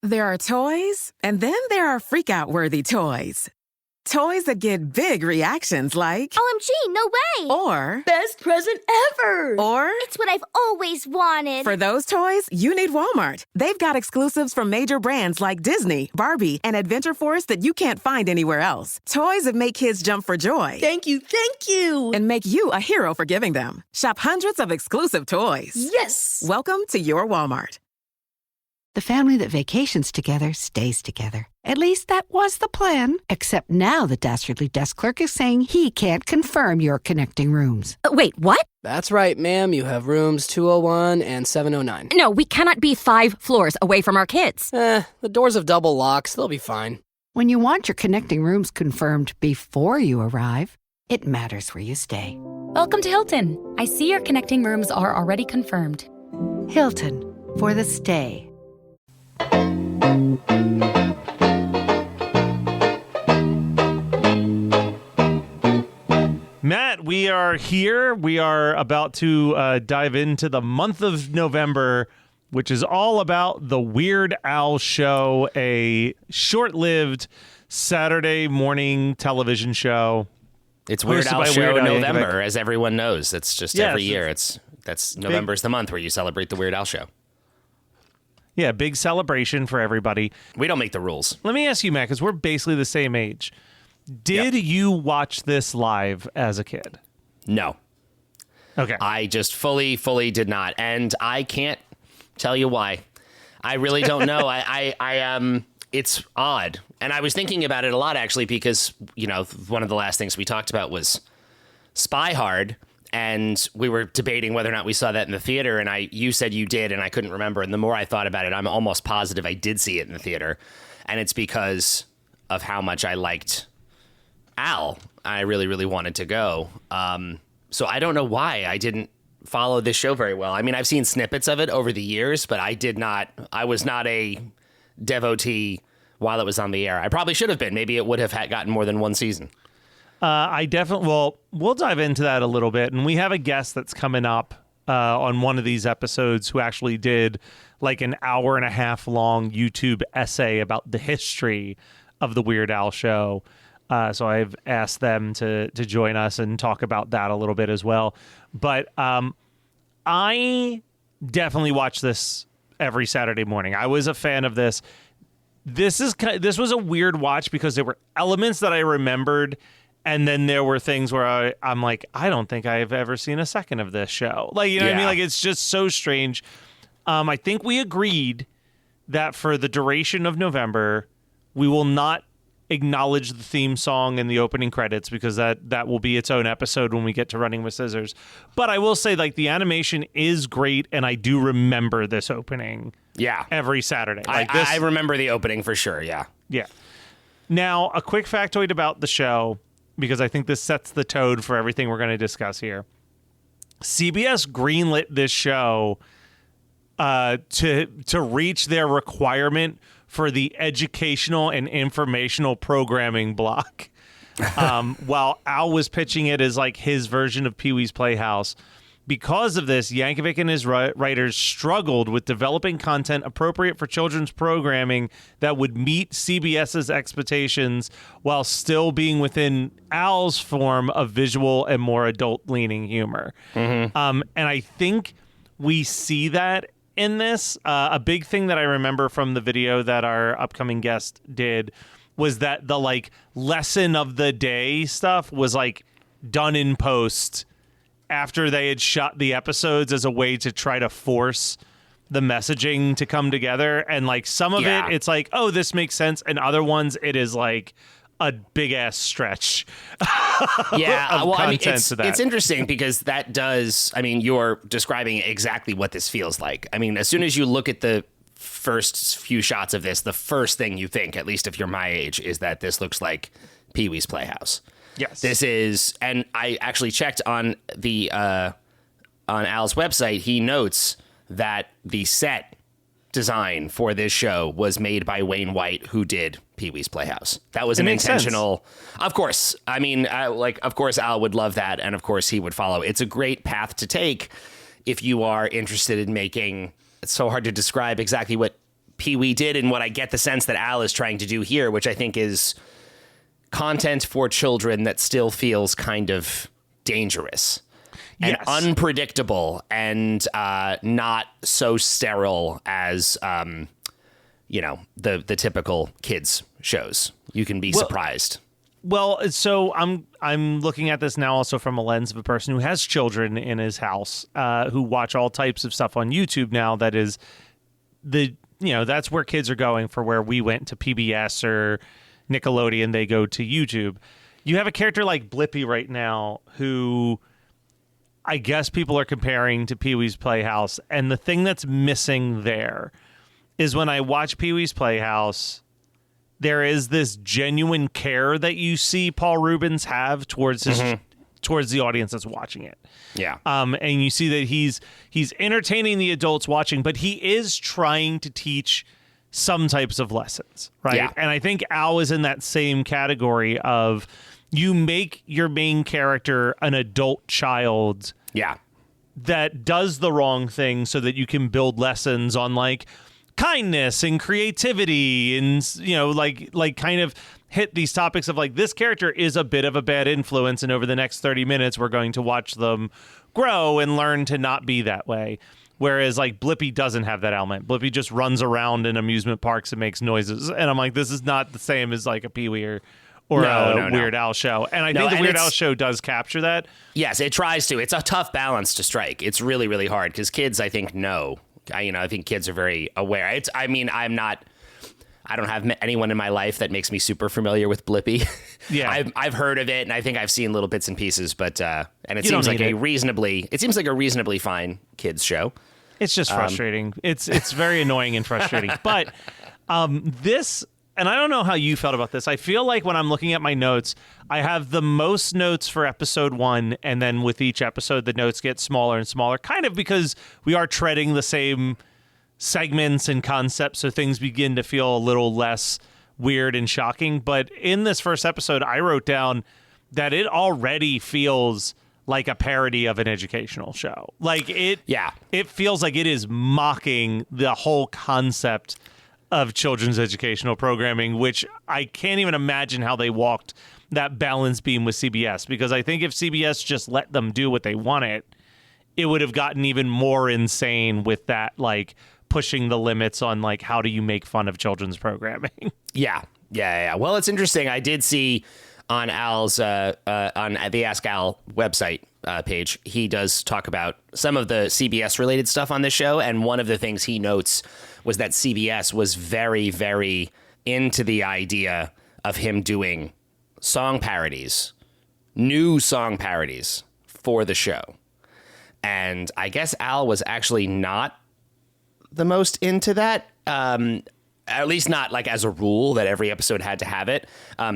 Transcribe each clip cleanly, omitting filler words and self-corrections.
There are toys, and then there are freak-out-worthy toys. Toys that get big reactions like... OMG, no way! Or... Best present ever! Or... It's what I've always wanted. For those toys, you need Walmart. They've got exclusives from major brands like Disney, Barbie, and Adventure Force that you can't find anywhere else. Toys that make kids jump for joy. Thank you, thank you! And make you a hero for giving them. Shop hundreds of exclusive toys. Yes! Welcome to your Walmart. The family that vacations together stays together. At least that was the plan. Except now the Dastardly Desk Clerk is saying he can't confirm your connecting rooms. Wait, what? That's right, ma'am. You have rooms 201 and 709. No, we cannot be 5 floors away from our kids. The doors have double locks. They'll be fine. When you want your connecting rooms confirmed before you arrive, it matters where you stay. Welcome to Hilton. I see your connecting rooms are already confirmed. Hilton, for the stay. Matt, we are here. We are about to dive into the month of November, which is all about the Weird Al Show, a short-lived Saturday morning television show. It's Weird Al Show in November, as everyone knows. It's just every year. That's November's the month where you celebrate the Weird Al Show. Yeah, big celebration for everybody. We don't make the rules. Let me ask you, Matt, because we're basically the same age. Did you watch this live as a kid? No. Okay. I just fully did not. And I can't tell you why. I really don't know. It's odd. And I was thinking about it a lot, actually, because, one of the last things we talked about was Spy Hard. And we were debating whether or not we saw that in the theater. And you said you did, and I couldn't remember. And the more I thought about it, I'm almost positive I did see it in the theater. And it's because of how much I liked Al. I really, really wanted to go. So I don't know why I didn't follow this show very well. I mean, I've seen snippets of it over the years, but I was not a devotee while it was on the air. I probably should have been. Maybe it would have gotten more than one season. We'll dive into that a little bit. And we have a guest that's coming up on one of these episodes who actually did like an hour and a half long YouTube essay about the history of the Weird Al Show. So I've asked them to join us and talk about that a little bit as well. But I definitely watch this every Saturday morning. I was a fan of this. This was a weird watch because there were elements that I remembered, and then there were things where I'm like, I don't think I've ever seen a second of this show. Like, you know what I mean? Like, it's just so strange. I think we agreed that for the duration of November, we will not acknowledge the theme song and the opening credits because that will be its own episode when we get to Running with Scissors. But I will say, like, the animation is great, and I do remember this opening. Yeah. Every Saturday. I remember the opening for sure, yeah. Yeah. Now, a quick factoid about the show, because I think this sets the tone for everything we're going to discuss here. CBS greenlit this show to reach their requirement for the educational and informational programming block. While Al was pitching it as like his version of Pee-wee's Playhouse. Because of this, Yankovic and his writers struggled with developing content appropriate for children's programming that would meet CBS's expectations while still being within Al's form of visual and more adult-leaning humor. Mm-hmm. And I think we see that in this. A big thing that I remember from the video that our upcoming guest did was that the like lesson of the day stuff was like done in post after they had shot the episodes as a way to try to force the messaging to come together. And like some of it, it's like, oh, this makes sense. And other ones, it is like a big ass stretch. It's interesting because that does, you're describing exactly what this feels like. I mean, as soon as you look at the first few shots of this, the first thing you think, at least if you're my age, is that this looks like Pee-wee's Playhouse. Yes. This is, and I actually checked on the on Al's website. He notes that the set design for this show was made by Wayne White, who did Pee-wee's Playhouse. That was an intentional. Sense. Of course, of course, Al would love that, and of course, he would follow. It's a great path to take if you are interested in making. It's so hard to describe exactly what Pee-wee did and what I get the sense that Al is trying to do here, which I think is content for children that still feels kind of dangerous and unpredictable and not so sterile as, the typical kids shows. You can be surprised. Well, so I'm looking at this now also from a lens of a person who has children in his house who watch all types of stuff on YouTube now. That is that's where kids are going for where we went to PBS or Nickelodeon. They go to YouTube. You have a character like Blippi right now who I guess people are comparing to Pee-wee's Playhouse. And the thing that's missing there is when I watch Pee-wee's Playhouse, there is this genuine care that you see Paul Reubens have towards towards the audience that's watching it. Yeah. And you see that he's entertaining the adults watching, but he is trying to teach some types of lessons, right? Yeah. And I think Al is in that same category of you make your main character an adult child that does the wrong thing so that you can build lessons on like kindness and creativity and like kind of hit these topics of like this character is a bit of a bad influence and over the next 30 minutes we're going to watch them grow and learn to not be that way. Whereas like Blippi doesn't have that element. Blippi just runs around in amusement parks and makes noises. And I'm like, this is not the same as like a Pee-wee or a Weird Al show. And I think the Weird Al show does capture that. Yes, it tries to. It's a tough balance to strike. It's really, really hard because kids, I think, know. I think kids are very aware. I don't have anyone in my life that makes me super familiar with Blippi. Yeah, I've heard of it, and I think I've seen little bits and pieces. But and it seems like a reasonably fine kids show. It's just frustrating. It's very annoying and frustrating. But this, and I don't know how you felt about this. I feel like when I'm looking at my notes, I have the most notes for episode 1, and then with each episode, the notes get smaller and smaller, kind of because we are treading the same segments and concepts, so things begin to feel a little less weird and shocking. But in this first episode, I wrote down that it already feels like a parody of an educational show. Like it feels like it is mocking the whole concept of children's educational programming, which I can't even imagine how they walked that balance beam with CBS, because I think if CBS just let them do what they wanted, it would have gotten even more insane with that, like, pushing the limits on, like, how do you make fun of children's programming? Yeah. Well, it's interesting. I did see on Al's, on the Ask Al website page, he does talk about some of the CBS-related stuff on this show, and one of the things he notes was that CBS was very, very into the idea of him doing song parodies, new song parodies for the show. And I guess Al was actually not the most into that, at least not like as a rule that every episode had to have it.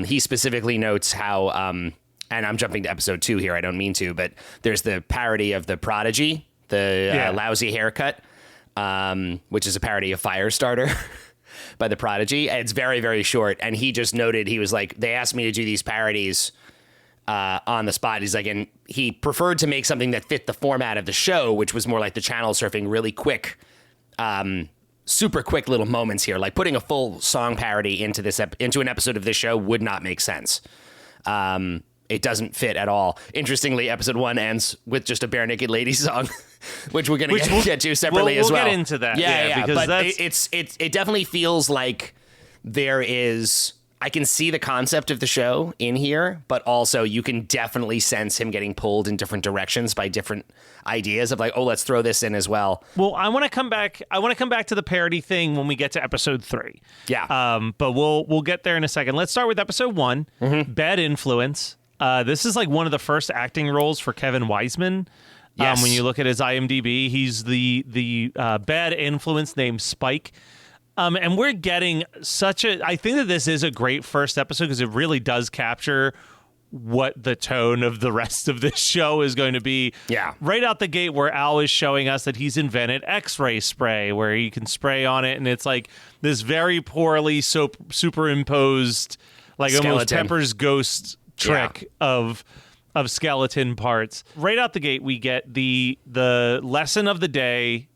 He specifically notes how, and I'm jumping to episode 2 here, I don't mean to, but there's the parody of The Prodigy, the lousy haircut, which is a parody of Firestarter by The Prodigy. It's very, very short. And he just noted, he was like, they asked me to do these parodies on the spot. He's like, and he preferred to make something that fit the format of the show, which was more like the channel surfing, really quick, super quick little moments here. Like putting a full song parody into this into an episode of this show would not make sense. It doesn't fit at all. Interestingly, episode 1 ends with just a Bare Naked Lady song, which we're going to get to separately as well. We'll get into that. Yeah. Because but it definitely feels like there is. I can see the concept of the show in here, but also you can definitely sense him getting pulled in different directions by different ideas of like, oh, let's throw this in as well. Well, I want to come back to the parody thing when we get to episode 3. Yeah. But we'll get there in a second. Let's start with episode 1, Bad Influence. This is like one of the first acting roles for Kevin Weisman. Yes. When you look at his IMDb, he's the bad influence named Spike. And we're getting I think that this is a great first episode because it really does capture what the tone of the rest of this show is going to be. Yeah. Right out the gate where Al is showing us that he's invented X-ray spray where you can spray on it and it's like this very poorly superimposed, like skeleton. Almost Pepper's Ghost trick of skeleton parts. Right out the gate, we get the lesson of the day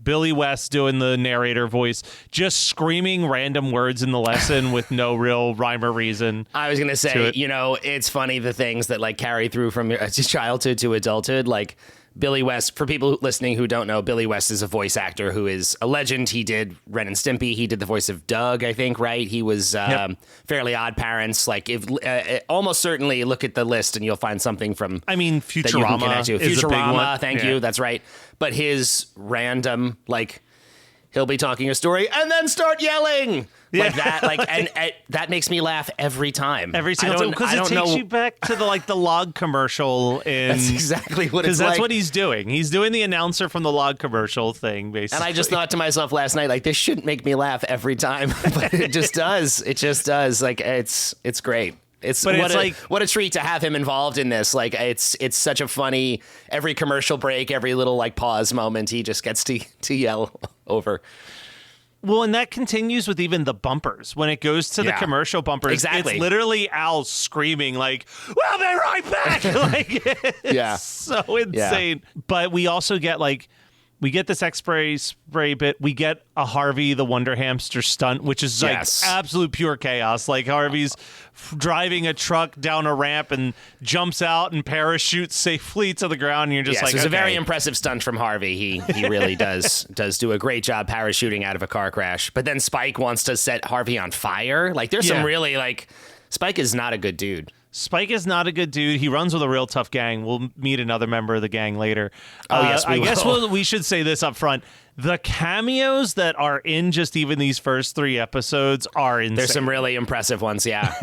Billy West doing the narrator voice, just screaming random words in the lesson with no real rhyme or reason. I was going to say, it's funny the things that like carry through from your childhood to adulthood. Like Billy West, for people listening who don't know, Billy West is a voice actor who is a legend. He did Ren and Stimpy. He did the voice of Doug, I think, right? He was Fairly Odd Parents. Like, if almost certainly look at the list and you'll find something from. I mean, Futurama is a big one. Thank you. That's right. But his random, like, he'll be talking a story and then start yelling. Like that, and that makes me laugh every time. Every single time, because it takes you back to the log commercial. That's exactly what it's like. Because that's what he's doing. He's doing the announcer from the log commercial thing, basically. And I just thought to myself last night, like, this shouldn't make me laugh every time, but it just does. It just does. Like, it's great. What a treat to have him involved in this. Like, it's such a funny, every commercial break, every little like pause moment, he just gets to yell over. Well, and that continues with even the bumpers. When it goes to the commercial bumpers, exactly. It's literally Al screaming like, "We'll be right back!" Like, it's so insane. Yeah. But we also get we get this spray bit. We get a Harvey the Wonder Hamster stunt, which is like absolute pure chaos. Like Harvey's driving a truck down a ramp and jumps out and parachutes safely to the ground. And you're just like, it's a very impressive stunt from Harvey. He really does do a great job parachuting out of a car crash. But then Spike wants to set Harvey on fire. Like there's some really Spike is not a good dude. Spike is not a good dude. He runs with a real tough gang. We'll meet another member of the gang later. Yes, we will. I guess we should say this up front. The cameos that are in just even these first 3 episodes are insane. There's some really impressive ones, yeah.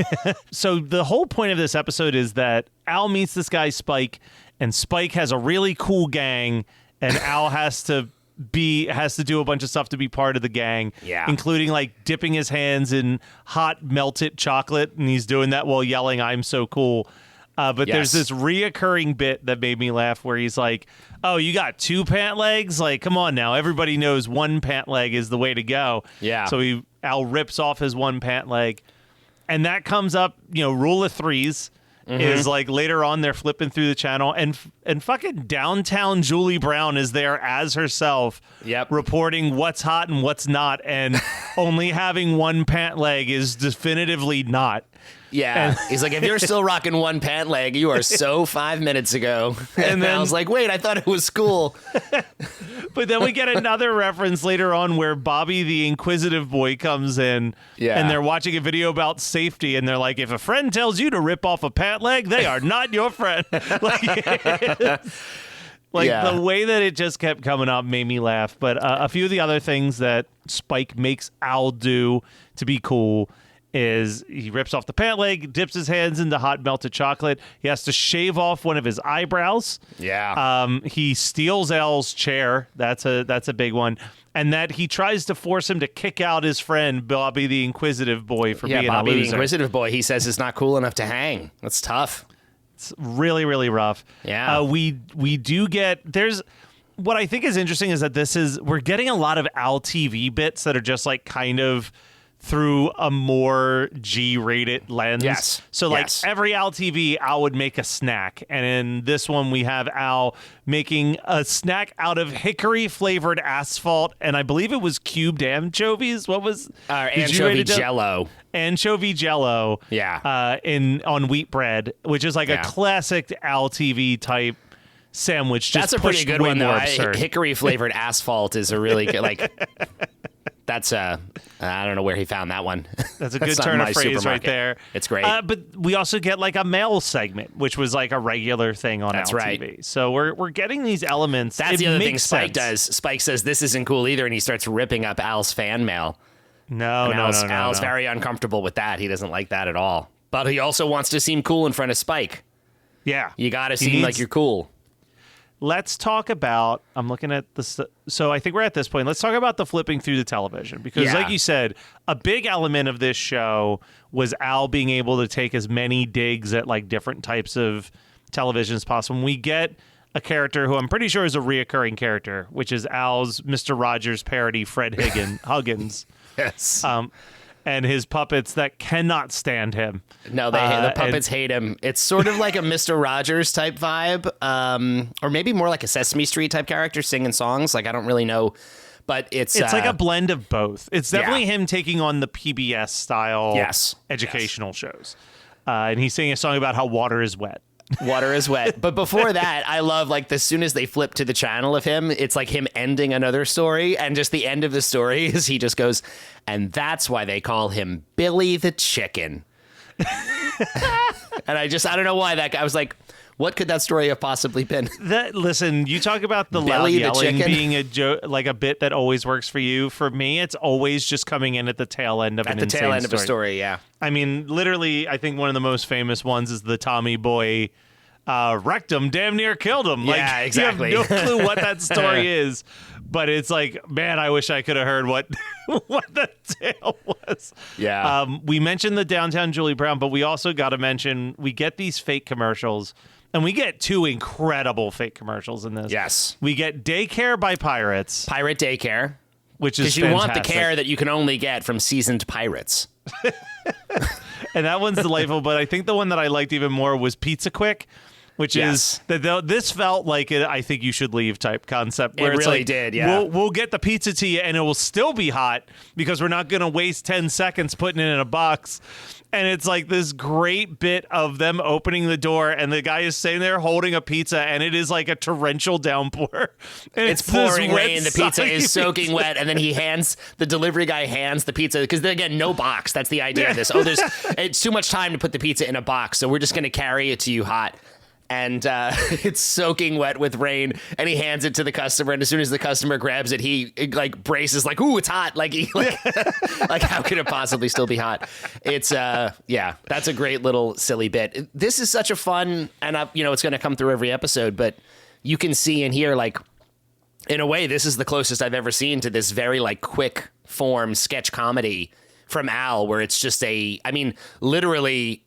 So the whole point of this episode is that Al meets this guy, Spike, and Spike has a really cool gang, and Al has to do a bunch of stuff to be part of the gang, including like dipping his hands in hot melted chocolate, and he's doing that while yelling, "I'm so cool." But there's this reoccurring bit that made me laugh where he's like, "Oh, you got 2 pant legs? Like, come on now. Everybody knows 1 pant leg is the way to go." Yeah. So Al rips off his 1 pant leg, and that comes up, rule of 3s. Is like later on they're flipping through the channel and fucking downtown Julie Brown is there as herself, reporting what's hot and what's not, and only having 1 pant leg is definitively not. Yeah, he's like, if you're still rocking 1 pant leg, you are so 5 minutes ago. And then I was like, wait, I thought it was cool. But then we get another reference later on where Bobby the Inquisitive Boy comes in, and they're watching a video about safety, and they're like, if a friend tells you to rip off a pant leg, they are not your friend. The way that it just kept coming up made me laugh. But a few of the other things that Spike makes Al do to be cool is he rips off the pant leg, dips his hands into hot melted chocolate. He has to shave off one of his eyebrows. Yeah. He steals Al's chair. That's a big one. And that he tries to force him to kick out his friend Bobby the Inquisitive Boy for being Bobby a loser. The Inquisitive Boy, he says, is not cool enough to hang. That's tough. It's really, really rough. Yeah. We do get what I think is interesting is that we're getting a lot of Al TV bits that are just like kind of through a more G-rated lens. Yes. So every Al TV, Al would make a snack. And in this one, we have Al making a snack out of hickory-flavored asphalt, and I believe it was cubed anchovies. What was... anchovy jello. Anchovy jello. Yeah. On wheat bread, which is like a classic Al TV type sandwich. Just that's a pretty good one, though. Hickory-flavored asphalt is a really good... That's I don't know where he found that one. That's a good turn of phrase right there. It's great. But we also get like a mail segment, which was like a regular thing on That's LTV. Right. So we're getting these elements. That's the other thing Spike does. Spike says this isn't cool either, and he starts ripping up Al's fan mail. No. Al's very uncomfortable with that. He doesn't like that at all. But he also wants to seem cool in front of Spike. Yeah. You got to seem like you're cool. Let's talk about, I'm looking at this. So I think we're at this point. Let's talk about the flipping through the television. Because like you said, a big element of this show was Al being able to take as many digs at like different types of television as possible. And we get a character who I'm pretty sure is a reoccurring character, which is Al's Mr. Rogers parody, Fred Huggins. Yes. And his puppets that cannot stand him. No, the puppets hate him. It's sort of like a Mr. Rogers type vibe, or maybe more like a Sesame Street type character singing songs. Like, I don't really know but it's like a blend of both. It's definitely him taking on the PBS style educational shows. And he's singing a song about how water is wet. Water is wet. But before that, I love, like, as soon as they flip to the channel of him, it's like him ending another story. And just the end of the story is he just goes, and that's why they call him Billy the Chicken. And I don't know why that guy, I was like, what could that story have possibly been? Listen, you talk about the loud yelling being a joke, like a bit that always works for you. For me, it's always just coming in at the tail end of an insane story. At the tail end of a story, yeah. I mean, literally, I think one of the most famous ones is the Tommy Boy wrecked him, damn near killed him. Yeah, exactly. You have no clue what that story is, but it's like, man, I wish I could have heard what the tale was. Yeah. We mentioned the Downtown Julie Brown, but we also got to mention, we get these fake commercials. And we get 2 incredible fake commercials in this. Yes. We get Daycare by Pirates. Pirate Daycare. Which is fantastic. Because you want the care that you can only get from seasoned pirates. And that one's delightful, but I think the one that I liked even more was Pizza Quick, which is that this felt like I think you should leave type concept. Where it it's really like, did, yeah. We'll get the pizza to you and it will still be hot because we're not going to waste 10 seconds putting it in a box. And it's like this great bit of them opening the door and the guy is sitting there holding a pizza and it is like a torrential downpour. And it's pouring rain. The pizza is soaking wet. And then the delivery guy hands the pizza because again, no box. That's the idea of this. It's too much time to put the pizza in a box. So we're just going to carry it to you hot. And it's soaking wet with rain, and he hands it to the customer. And as soon as the customer grabs it, he like braces, like, "Ooh, it's hot!" Like, like how could it possibly still be hot? It's that's a great little silly bit. This is such a fun, and it's going to come through every episode, but you can see and hear, like, in a way, this is the closest I've ever seen to this very like quick form sketch comedy from Al, where it's just literally.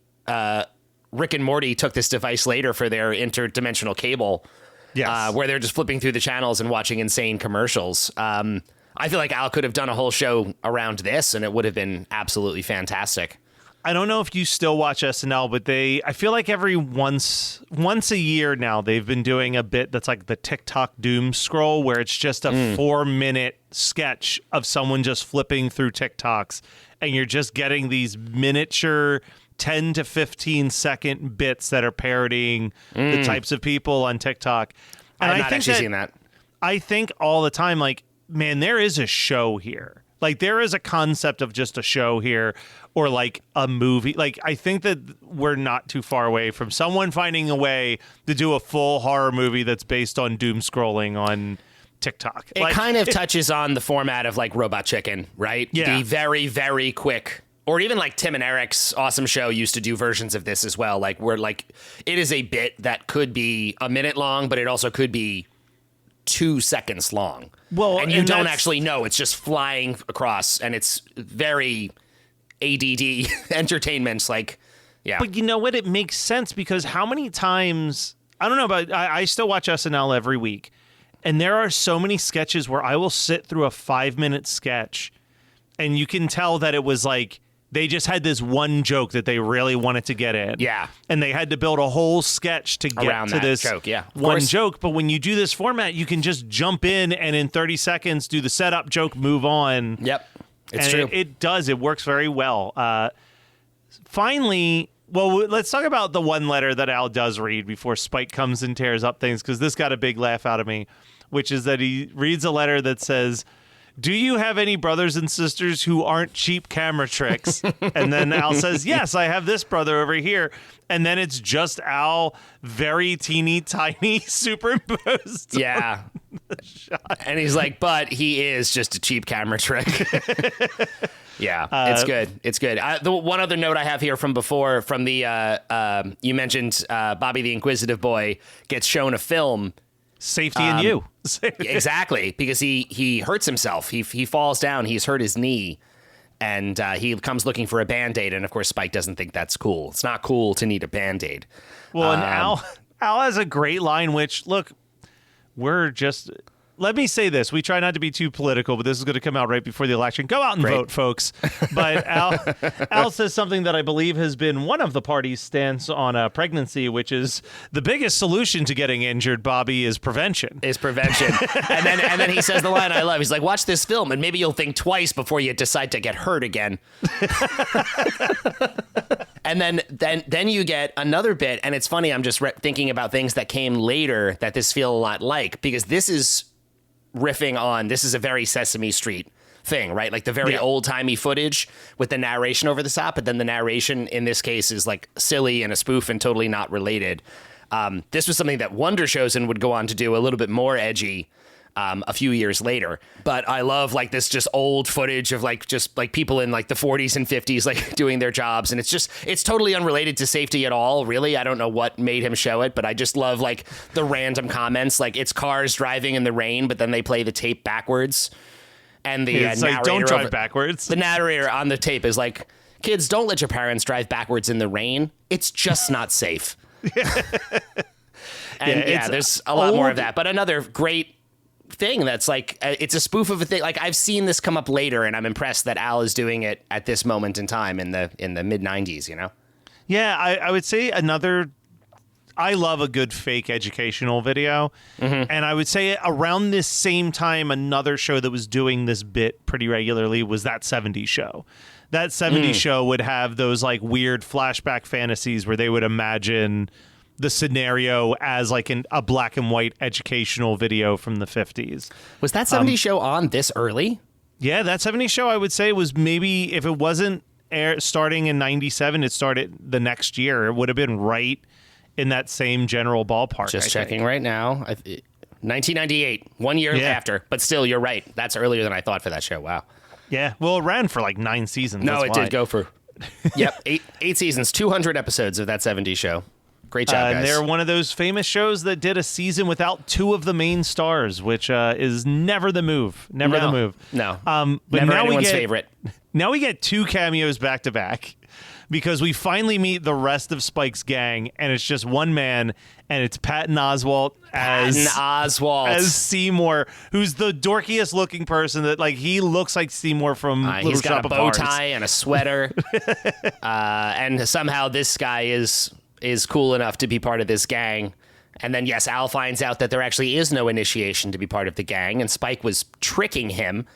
Rick and Morty took this device later for their interdimensional cable, where they're just flipping through the channels and watching insane commercials. I feel like Al could have done a whole show around this, and it would have been absolutely fantastic. I don't know if you still watch SNL, but I feel like every once a year now, they've been doing a bit that's like the TikTok doom scroll, where it's just a 4-minute sketch of someone just flipping through TikToks, and you're just getting these miniature 10 to 15 second bits that are parodying the types of people on TikTok. And I've not actually seen that. I think all the time, like, man, there is a show here. Like, there is a concept of just a show here, or like a movie. Like, I think that we're not too far away from someone finding a way to do a full horror movie that's based on doom scrolling on TikTok. It kind of touches on the format of like Robot Chicken, right? Yeah. The very, very quick. Or even like Tim and Eric's awesome show used to do versions of this as well. Like, where like it is a bit that could be a minute long, but it also could be 2 seconds long. Well, and you don't actually know. It's just flying across, and it's very ADD entertainment. Like, yeah. But you know what? It makes sense because how many times, I don't know, but I still watch SNL every week. And there are so many sketches where I will sit through a 5-minute sketch and you can tell that it was like, they just had this one joke that they really wanted to get in. Yeah. And they had to build a whole sketch to get around to this joke, one joke. But when you do this format, you can just jump in and in 30 seconds do the setup joke, move on. Yep. It's and true. It does. It works very well. Finally, well, let's talk about the one letter that Al does read before Spike comes and tears up things, because this got a big laugh out of me, which is that he reads a letter that says, "Do you have any brothers and sisters who aren't cheap camera tricks?" And then Al says, "Yes, I have this brother over here." And then it's just Al, very teeny tiny, superimposed. Yeah. And he's like, but he is just a cheap camera trick. Yeah, it's good. It's good. The one other note I have here from before, from the, you mentioned Bobby the Inquisitive Boy gets shown a film. Safety in You. Exactly, because he hurts himself. He falls down. He's hurt his knee. And he comes looking for a Band-Aid. And, of course, Spike doesn't think that's cool. It's not cool to need a Band-Aid. Well, and Al has a great line, which, look, we're just let me say this. We try not to be too political, but this is going to come out right before the election. Go out and vote, folks. But Al says something that I believe has been one of the party's stance on pregnancy, which is the biggest solution to getting injured, Bobby, is prevention. And then he says the line I love. He's like, watch this film, and maybe you'll think twice before you decide to get hurt again. And then you get another bit, and it's funny, I'm just thinking about things that came later that this feel a lot like, because this is riffing on, this is a very Sesame Street thing, right? Like the very old-timey footage with the narration over the top, but then the narration in this case is like silly and a spoof and totally not related. This was something that Wonder Chosen would go on to do a little bit more edgy a few years later. But I love like this just old footage of like just like people in like the 40s and 50s like doing their jobs, and it's totally unrelated to safety at all, really. I don't know what made him show it, but I just love like the random comments, like it's cars driving in the rain, but then they play the tape backwards, and the it's like, don't drive backwards. The narrator on the tape is like, kids, don't let your parents drive backwards in the rain. It's just not safe. And there's a lot more of that, but another great thing that's like it's a spoof of a thing. Like I've seen this come up later, and I'm impressed that Al is doing it at this moment in time in the mid 90s, you know? Yeah, I would say I love a good fake educational video. And I would say around this same time, another show that was doing this bit pretty regularly was That 70s Show. That 70s Show would have those like weird flashback fantasies where they would imagine the scenario as like a black and white educational video from the 50s. Was That 70s Show on this early? Yeah, That 70s Show, I would say, was maybe, if it wasn't starting in 97, it started the next year. It would have been right in that same general ballpark. Just checking right now. 1998, 1 year after. But still, you're right. That's earlier than I thought for that show. Wow. Yeah. Well, it ran for like 9 seasons. No, it did go for, eight seasons, 200 episodes of That 70s Show. Great job, guys. And they're one of those famous shows that did a season without 2 of the main stars, which is never the move. Never the move. No. But never now anyone's favorite. Now we get 2 cameos back to back, because we finally meet the rest of Spike's gang, and it's just one man, and it's Patton Oswalt as Seymour, who's the dorkiest looking person that like he looks like Seymour from Little he's got Shop a of bow Horrors. tie and a sweater, and somehow this guy is cool enough to be part of this gang. And then, yes, Al finds out that there actually is no initiation to be part of the gang, and Spike was tricking him,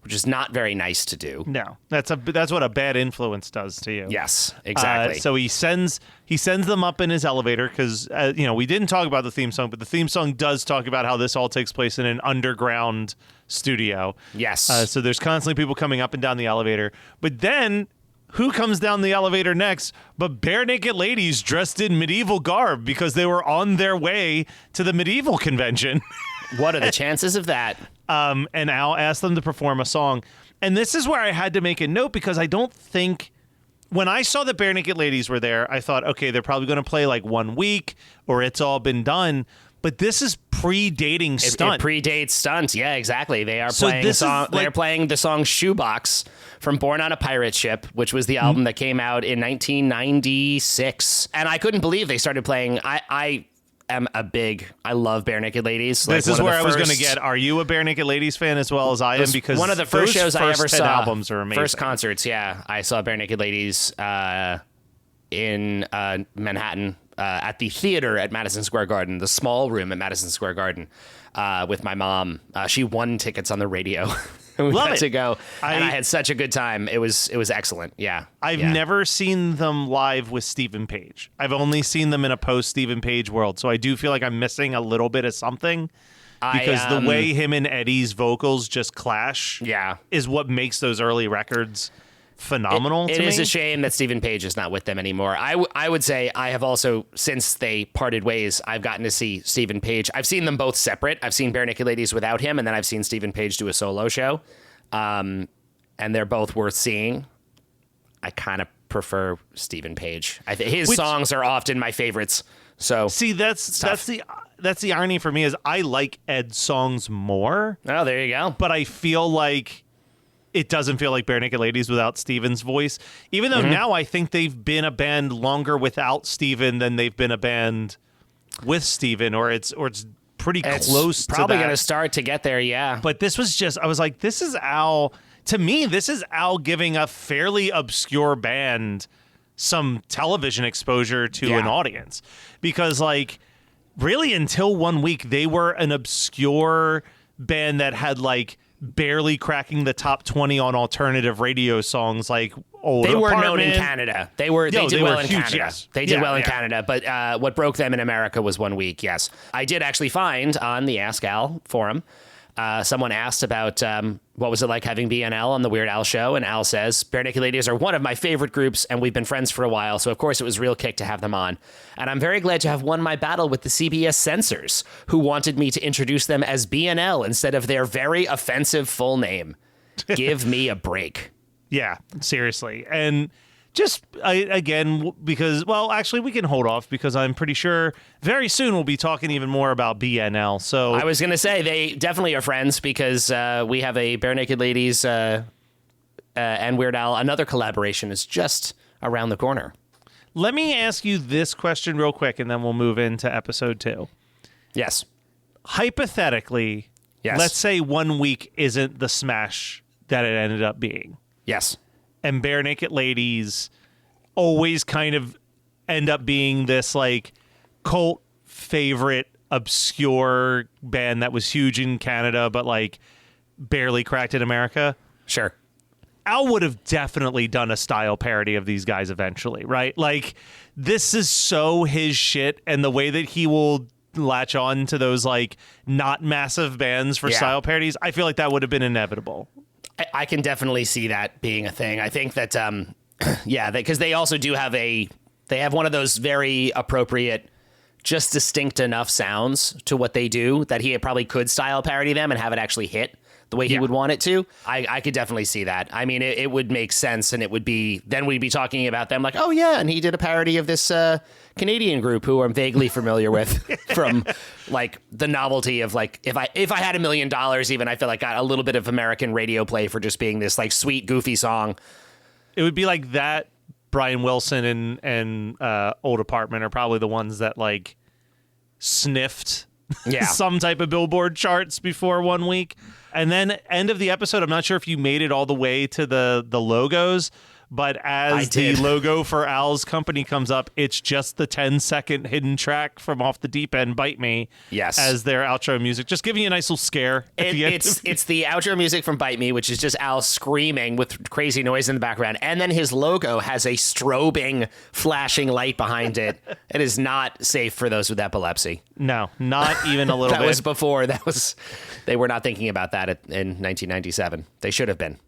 which is not very nice to do. No, that's what a bad influence does to you. Yes, exactly. So he sends them up in his elevator because we didn't talk about the theme song, but the theme song does talk about how this all takes place in an underground studio. Yes. So there's constantly people coming up and down the elevator, but then who comes down the elevator next but bare naked ladies dressed in medieval garb, because they were on their way to the medieval convention. What are the chances of that? And Al asked them to perform a song. And this is where I had to make a note, because I don't think, when I saw the bare naked ladies were there, I thought, okay, they're probably going to play like 1 week or it's all been done. But this is predating Stunt. It predates Stunt. Yeah, exactly. They are playing the song. They're playing the song "Shoebox" from "Born on a Pirate Ship," which was the album that came out in 1996. And I couldn't believe they started playing. I love Bare Naked Ladies. This is where I was going to get. Are you a Bare Naked Ladies fan as well as I am? Because one of the first shows I ever saw. Albums are amazing. First concerts. Yeah, I saw Bare Naked Ladies in Manhattan. At the theater at Madison Square Garden, the small room at Madison Square Garden, with my mom. She won tickets on the radio. We got to go, and I had such a good time. It was excellent. Yeah, I've never seen them live with Stephen Page. I've only seen them in a post Stephen Page world, so I do feel like I'm missing a little bit of something. Because the way him and Eddie's vocals just clash, is what makes those early records phenomenal. It is a shame that Stephen Page is not with them anymore. I would say I have also, since they parted ways, I've gotten to see Stephen Page. I've seen them both separate. I've seen Bare Naked Ladies without him, and then I've seen Stephen Page do a solo show. And they're both worth seeing. I kind of prefer Stephen Page. His songs are often my favorites. So see, that's the irony for me, is I like Ed's songs more. Oh, there you go. But I feel like it doesn't feel like Bare Naked Ladies without Steven's voice. Even though now I think they've been a band longer without Steven than they've been a band with Steven, or it's pretty It's close to that. probably going to start to get there, yeah. But this was just, I was like, this is Al, to me, this is Al giving a fairly obscure band some television exposure to an audience. Because, like, really until 1 week, they were an obscure band that had, like, barely cracking the top 20 on alternative radio songs, like Old They were Apartment. known in Canada. They did well in huge, Canada. yes. They did well in Canada, but what broke them in America was 1 week, yes. I did actually find on the Ask Al forum, someone asked about what was it like having BNL on the Weird Al show, and Al says, Bare Naked Ladies are one of my favorite groups, and we've been friends for a while, so of course it was a real kick to have them on. And I'm very glad to have won my battle with the CBS censors, who wanted me to introduce them as BNL instead of their very offensive full name. Give me a break. Yeah, seriously. And just, again, because, well, actually, we can hold off because I'm pretty sure very soon we'll be talking even more about BNL. So I was going to say, they definitely are friends because we have a Bare Naked Ladies and Weird Al. Another collaboration is just around the corner. Let me ask you this question real quick, and then we'll move into episode 2. Yes. Hypothetically, let's say 1 week isn't the smash that it ended up being. Yes. And Bare Naked Ladies always kind of end up being this, like, cult favorite, obscure band that was huge in Canada, but, like, barely cracked in America. Sure. Al would have definitely done a style parody of these guys eventually, right? Like, this is so his shit, and the way that he will latch on to those, like, not massive bands for style parodies, I feel like that would have been inevitable. I can definitely see that being a thing. I think that, because they also do have they have one of those very appropriate, just distinct enough sounds to what they do that he probably could style parody them and have it actually hit the way he would want it to. I could definitely see that. I mean, it would make sense, and it would be, then we'd be talking about them like, oh yeah, and he did a parody of this Canadian group who I'm vaguely familiar with from, like, the novelty of, like, if I had $1 million even, I feel like got a little bit of American radio play for just being this, like, sweet, goofy song. It would be like that. Brian Wilson and Old Apartment are probably the ones that, like, sniffed some type of Billboard charts before 1 week. And then end of the episode, I'm not sure if you made it all the way to the logos, but as the logo for Al's company comes up, it's just the 10-second hidden track from Off the Deep End, Bite Me, as their outro music. Just giving you a nice little scare at the end. It's the outro music from Bite Me, which is just Al screaming with crazy noise in the background. And then his logo has a strobing, flashing light behind it. It is not safe for those with epilepsy. No, not even a little bit. That was before. They were not thinking about that in 1997. They should have been.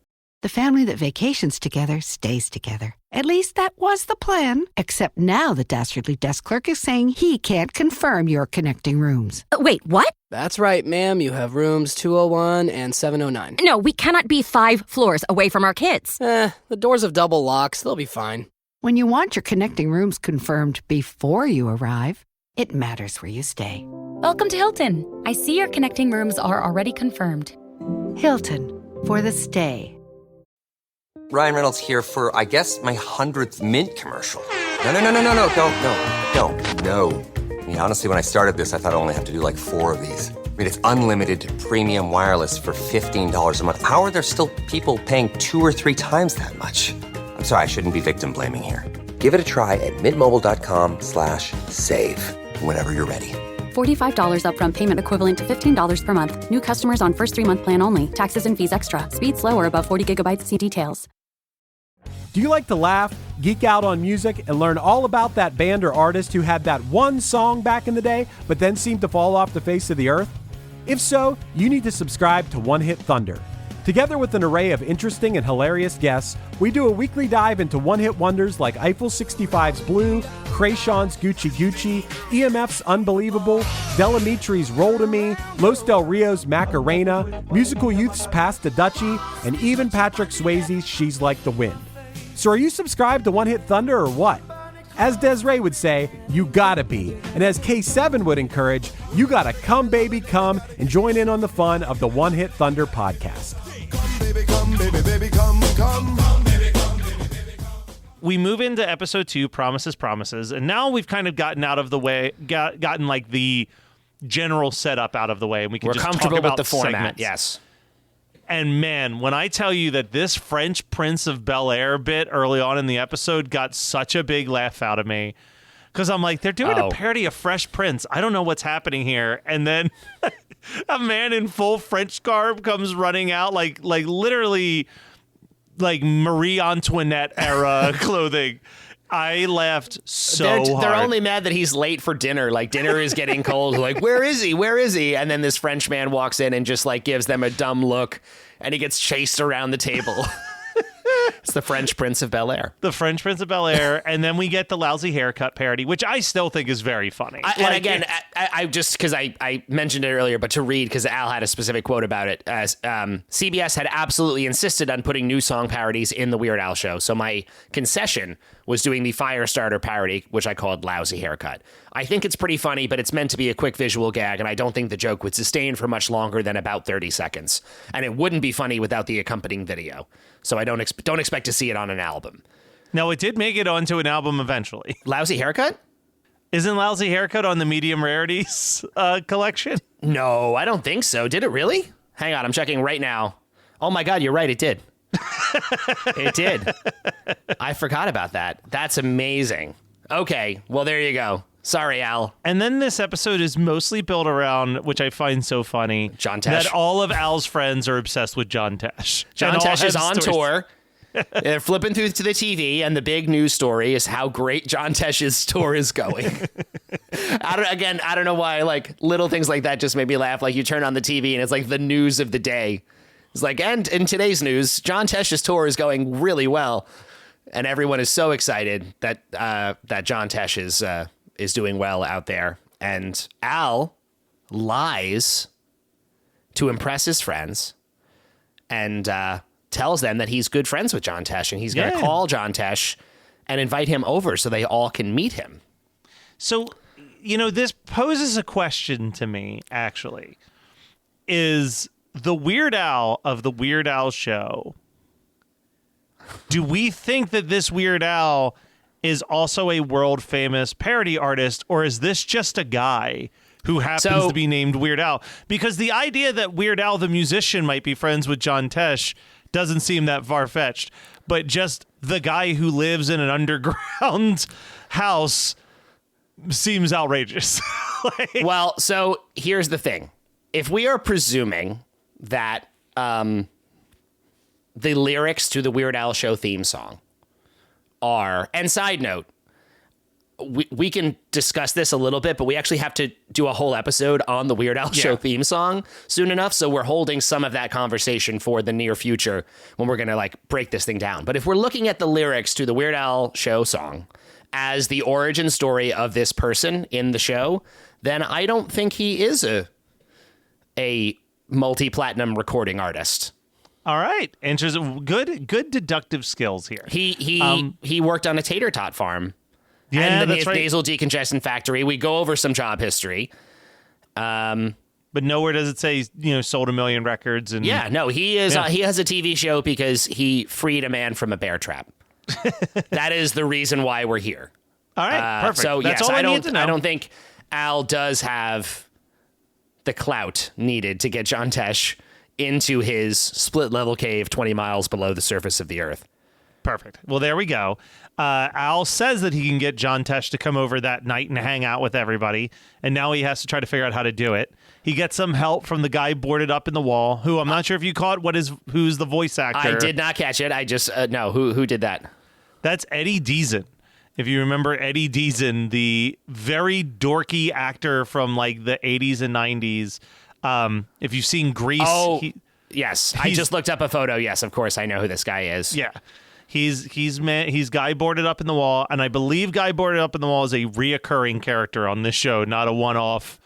The family that vacations together stays together. At least that was the plan. Except now the Dastardly Desk Clerk is saying he can't confirm your connecting rooms. Wait, what? That's right, ma'am. You have rooms 201 and 709. No, we cannot be 5 floors away from our kids. The doors have double locks. They'll be fine. When you want your connecting rooms confirmed before you arrive, it matters where you stay. Welcome to Hilton. I see your connecting rooms are already confirmed. Hilton, for the stay. Ryan Reynolds here for, I guess, my 100th Mint commercial. No, don't. I mean, honestly, when I started this, I thought I only have to do like 4 of these. I mean, it's unlimited premium wireless for $15 a month. How are there still people paying 2 or 3 times that much? I'm sorry, I shouldn't be victim blaming here. Give it a try at mintmobile.com/save. Whenever you're ready. $45 upfront payment equivalent to $15 per month. New customers on first 3-month plan only. Taxes and fees extra. Speed slower above 40 gigabytes. See details. Do you like to laugh, geek out on music, and learn all about that band or artist who had that one song back in the day, but then seemed to fall off the face of the earth? If so, you need to subscribe to One Hit Thunder. Together with an array of interesting and hilarious guests, we do a weekly dive into one-hit wonders like Eiffel 65's Blue, Krayshawn's Gucci Gucci, EMF's Unbelievable, Delamitri's Roll to Me, Los Del Rio's Macarena, Musical Youth's Pass the Dutchie, and even Patrick Swayze's She's Like the Wind. So are you subscribed to One Hit Thunder or what? As Desiree would say, you gotta be. And as K7 would encourage, you gotta come, baby, come and join in on the fun of the One Hit Thunder podcast. We move into episode 2, Promises, Promises, and now we've kind of gotten out of the way, gotten like the general setup out of the way, and we can We're just comfortable talk about with the format. segments. Yes. And man, when I tell you that this French Prince of Bel-Air bit early on in the episode got such a big laugh out of me, because I'm like, they're doing a parody of Fresh Prince. I don't know what's happening here. And then a man in full French garb comes running out, like literally like Marie Antoinette era clothing. I laughed so hard. They're only mad that he's late for dinner. Like, dinner is getting cold. Like, where is he? Where is he? And then this French man walks in and just like gives them a dumb look, and he gets chased around the table. It's the French Prince of Bel-Air. The French Prince of Bel-Air. And then we get the lousy haircut parody, which I still think is very funny. And again, I just, because I mentioned it earlier, but to read, because Al had a specific quote about it, as CBS had absolutely insisted on putting new song parodies in the Weird Al show. So my concession was doing the Firestarter parody, which I called Lousy Haircut. I think it's pretty funny, but it's meant to be a quick visual gag, and I don't think the joke would sustain for much longer than about 30 seconds. And it wouldn't be funny without the accompanying video. So I don't expect to see it on an album. No, it did make it onto an album eventually. Lousy Haircut? Isn't Lousy Haircut on the Medium Rarities collection? No, I don't think so. Did it really? Hang on, I'm checking right now. Oh my God, you're right, it did. It did. I forgot about that. That's amazing. Okay, well, there you go. Sorry, Al. And then this episode is mostly built around, which I find so funny, John Tesh. that all of Al's friends are obsessed with John Tesh. John Tesh is on tour. They're flipping through to the TV, and the big news story is how great John Tesh's tour is going. I don't know why, like, little things like that just made me laugh. Like, you turn on the TV, and it's like the news of the day. It's like, and in today's news, John Tesh's tour is going really well. And everyone is so excited that that John Tesh is doing well out there. And Al lies to impress his friends and tells them that he's good friends with John Tesh, and he's going to call John Tesh and invite him over so they all can meet him. So, you know, this poses a question to me, actually. Is the Weird Al of the Weird Al show, do we think that this Weird Al is also a world famous parody artist, or is this just a guy who happens to be named Weird Al? Because the idea that Weird Al the musician might be friends with John Tesh doesn't seem that far-fetched, but just the guy who lives in an underground house seems outrageous. Well, so here's the thing. If we are presuming that the lyrics to the Weird Al show theme song are, and side note, we can discuss this a little bit, but we actually have to do a whole episode on the Weird Al show theme song soon enough. So we're holding some of that conversation for the near future when we're going to like break this thing down. But if we're looking at the lyrics to the Weird Al show song as the origin story of this person in the show, then I don't think he is a multi-platinum recording artist. All right. Interesting. Good deductive skills here. He worked on a tater tot farm. Yeah, and the that's right. nasal decongestant factory. We go over some job history. But nowhere does it say, you know, sold 1 million records. And yeah, no, he is. He has a TV show because he freed a man from a bear trap. That is the reason why we're here. All right, perfect. So that's yes, all I need to know. I don't think Al does have the clout needed to get John Tesh into his split level cave 20 miles below the surface of the earth. Perfect. Well, there we go. Al says that he can get John Tesh to come over that night and hang out with everybody, and now he has to try to figure out how to do it. He gets some help from the guy boarded up in the wall, who I'm not sure if you caught who's the voice actor. I did not catch it. I just no. Who did that? That's Eddie Deason. If you remember Eddie Deason, the very dorky actor from like the 80s and 90s. If you've seen Grease, yes, I just looked up a photo. Yes, of course, I know who this guy is. Yeah. He's Guy Boarded Up in the Wall, and I believe Guy Boarded Up in the Wall is a reoccurring character on this show, not a one-off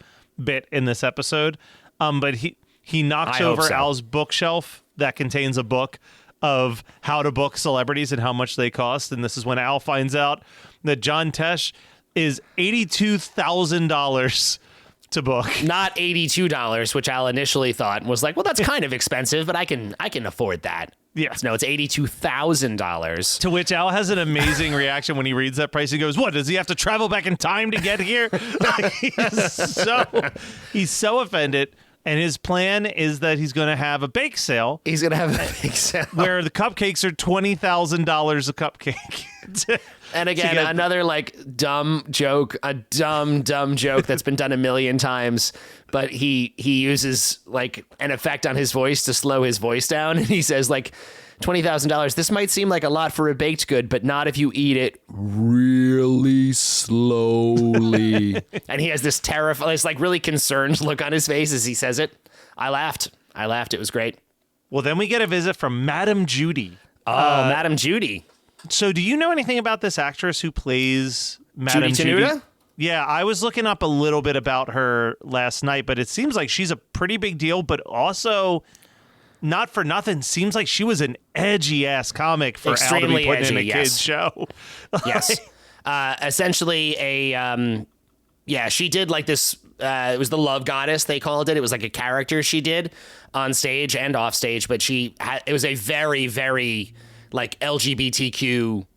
bit in this episode. But he knocks over Al's bookshelf that contains a book of how to book celebrities and how much they cost, and this is when Al finds out that John Tesh is $82,000 to book, not $82, which Al initially thought was like, well, that's kind of expensive, but I can afford that. Yeah. No, it's $82,000. To which Al has an amazing reaction when he reads that price. He goes, "What, does he have to travel back in time to get here?" Like, he's so offended. And his plan is that he's going to have a bake sale. He's going to have a bake sale where the cupcakes are $20,000 a cupcake. And again, another like dumb joke, a dumb joke that's been done a million times. But he uses like an effect on his voice to slow his voice down. And he says like, $20,000. This might seem like a lot for a baked good, but not if you eat it really slowly. And he has this this like really concerned look on his face as he says it. I laughed. It was great. Well, then we get a visit from Madame Judy. Oh, Madame Judy. So do you know anything about this actress who plays Madame Judy Tenuta? Yeah, I was looking up a little bit about her last night, but it seems like she's a pretty big deal, but also... not for nothing, seems like she was an edgy-ass comic for Al to be putting in a kid's show. Yes. Essentially she did like this, it was the love goddess, they called it. It was like a character she did on stage and off stage, but it was a very, very like LGBTQ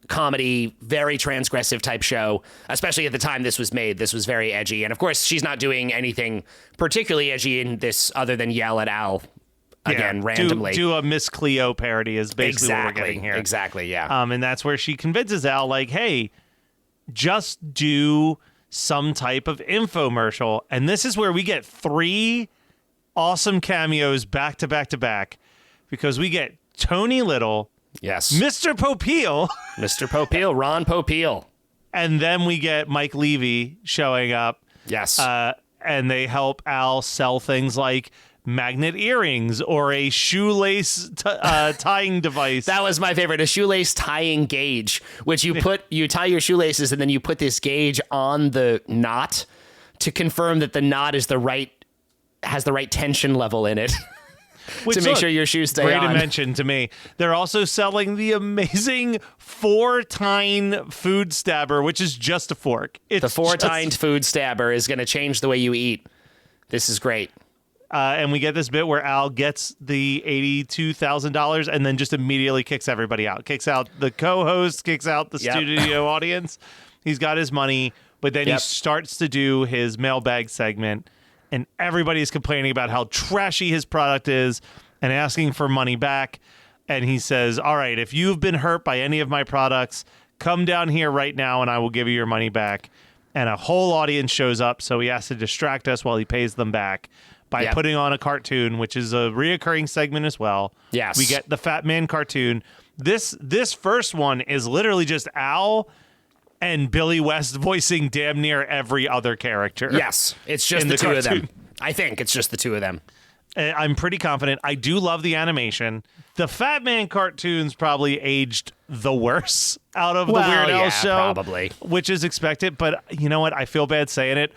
comedy, very transgressive type show, especially at the time this was made. This was very edgy. And of course, she's not doing anything particularly edgy in this other than yell at Al again, randomly. Do a Miss Cleo parody is basically what we're getting here. Exactly, yeah. And that's where she convinces Al, like, hey, just do some type of infomercial. And this is where we get 3 awesome cameos back to back to back, because we get Tony Little, yes, Mr. Popeil. Mr. Popeil, Ron Popeil. And then we get Mike Levy showing up. Yes. And they help Al sell things like magnet earrings or a shoelace tying device. That was my favorite, a shoelace tying gauge, which you tie your shoelaces and then you put this gauge on the knot to confirm that the knot has the right tension level in it. To make sure your shoes stay on. Great invention to me. They're also selling the amazing 4-tine food stabber, which is just a fork. The 4-tined food stabber is going to change the way you eat. This is great. And we get this bit where Al gets the $82,000 and then just immediately kicks everybody out. Kicks out the co-host, kicks out the studio audience. He's got his money, but then he starts to do his mailbag segment. And everybody's complaining about how trashy his product is and asking for money back. And he says, all right, if you've been hurt by any of my products, come down here right now and I will give you your money back. And a whole audience shows up, so he has to distract us while he pays them back by putting on a cartoon, which is a reoccurring segment as well. Yes. We get the Fat Man cartoon. This first one is literally just Al and Billy West voicing damn near every other character. Yes, it's just the 2 of them. I think it's just the 2 of them. I'm pretty confident. I do love the animation. The Fat Man cartoons probably aged the worse out of the Weird Al show. Probably. Which is expected, but you know what? I feel bad saying it.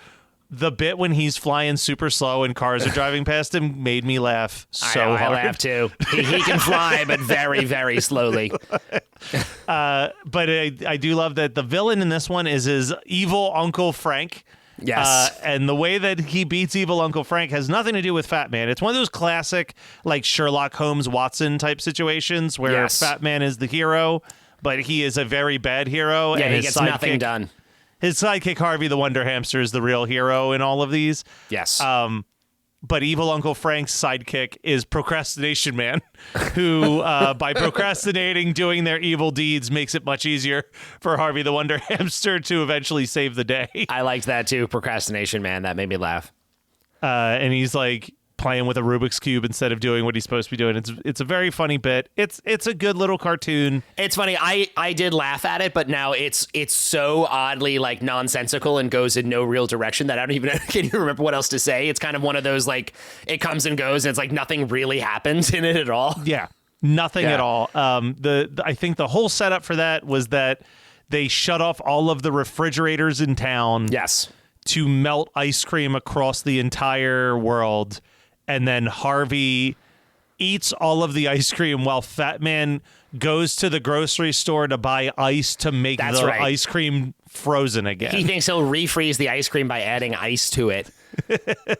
The bit when he's flying super slow and cars are driving past him made me laugh so hard. I laugh too. He can fly, but very, very slowly. But I do love that the villain in this one is his evil Uncle Frank. Yes. And the way that he beats evil Uncle Frank has nothing to do with Fat Man. It's one of those classic, like, Sherlock Holmes Watson type situations where Fat Man is the hero, but he is a very bad hero. Yeah, and he gets nothing done. His sidekick, Harvey the Wonder Hamster, is the real hero in all of these. Yes. But evil Uncle Frank's sidekick is Procrastination Man, who, by procrastinating doing their evil deeds, makes it much easier for Harvey the Wonder Hamster to eventually save the day. I liked that too, Procrastination Man. That made me laugh. And he's like playing with a Rubik's Cube instead of doing what he's supposed to be doing. It's a very funny bit. It's a good little cartoon. It's funny. I did laugh at it, but now it's so oddly like nonsensical and goes in no real direction that I can't even remember what else to say. It's kind of one of those like it comes and goes and it's like nothing really happens in it at all. Yeah, nothing at all. I think the whole setup for that was that they shut off all of the refrigerators in town. Yes. To melt ice cream across the entire world. And then Harvey eats all of the ice cream while Fat Man goes to the grocery store to buy ice to make ice cream frozen again. He thinks he'll refreeze the ice cream by adding ice to it.